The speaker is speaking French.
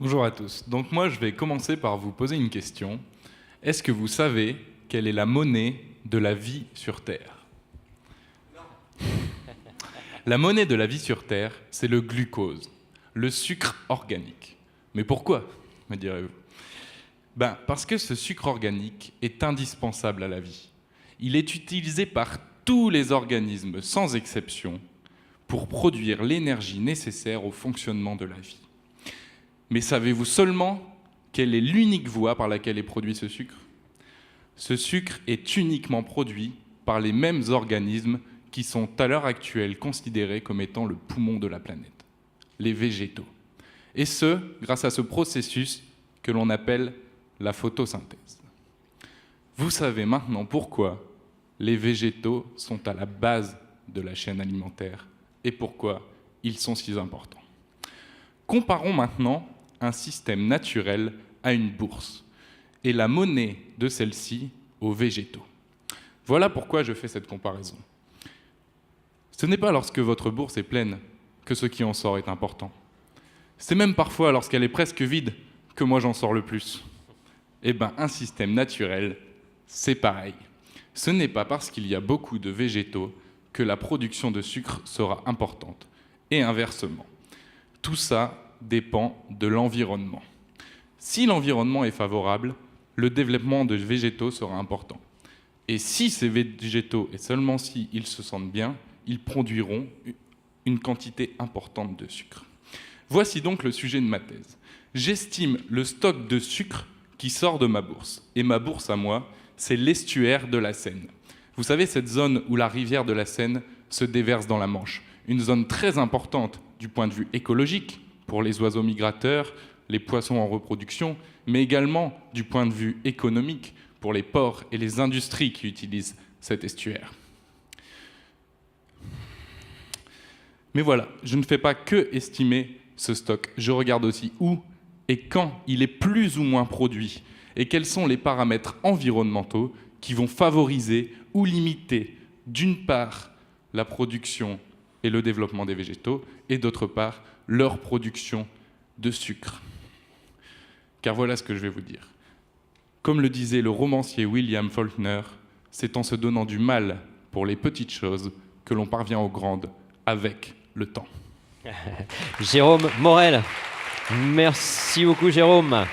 Bonjour à tous. Donc moi, je vais commencer par vous poser une question. Est-ce que vous savez quelle est la monnaie de la vie sur Terre? La monnaie de la vie sur Terre, c'est le glucose, le sucre organique. Mais pourquoi, me direz-vous? Parce que ce sucre organique est indispensable à la vie. Il est utilisé par tous les organismes, sans exception, pour produire l'énergie nécessaire au fonctionnement de la vie. Mais savez-vous seulement quelle est l'unique voie par laquelle est produit ce sucre? Ce sucre est uniquement produit par les mêmes organismes qui sont à l'heure actuelle considérés comme étant le poumon de la planète, les végétaux. Et ce, grâce à ce processus que l'on appelle la photosynthèse. Vous savez maintenant pourquoi les végétaux sont à la base de la chaîne alimentaire et pourquoi ils sont si importants. Comparons maintenant un système naturel à une bourse et la monnaie de celle-ci aux végétaux. Voilà pourquoi je fais cette comparaison. Ce n'est pas lorsque votre bourse est pleine que ce qui en sort est important. C'est même parfois lorsqu'elle est presque vide que moi j'en sors le plus. Un système naturel, c'est pareil. Ce n'est pas parce qu'il y a beaucoup de végétaux que la production de sucre sera importante. Et inversement. Tout ça dépend de l'environnement. Si l'environnement est favorable, le développement de végétaux sera important. Et si ces végétaux, et seulement si ils se sentent bien, ils produiront une quantité importante de sucre. Voici donc le sujet de ma thèse. J'estime le stock de sucre qui sort de ma bourse. Et ma bourse à moi, c'est l'estuaire de la Seine. Vous savez, cette zone où la rivière de la Seine se déverse dans la Manche. Une zone très importante du point de vue écologique, pour les oiseaux migrateurs, les poissons en reproduction, mais également du point de vue économique, pour les ports et les industries qui utilisent cet estuaire. Mais voilà, je ne fais pas que estimer ce stock, je regarde aussi où et quand il est plus ou moins produit, et quels sont les paramètres environnementaux qui vont favoriser ou limiter, d'une part, la production et le développement des végétaux, et d'autre part, leur production de sucre. Car voilà ce que je vais vous dire. Comme le disait le romancier William Faulkner, c'est en se donnant du mal pour les petites choses que l'on parvient aux grandes avec le temps. Jérôme Morel. Merci beaucoup Jérôme.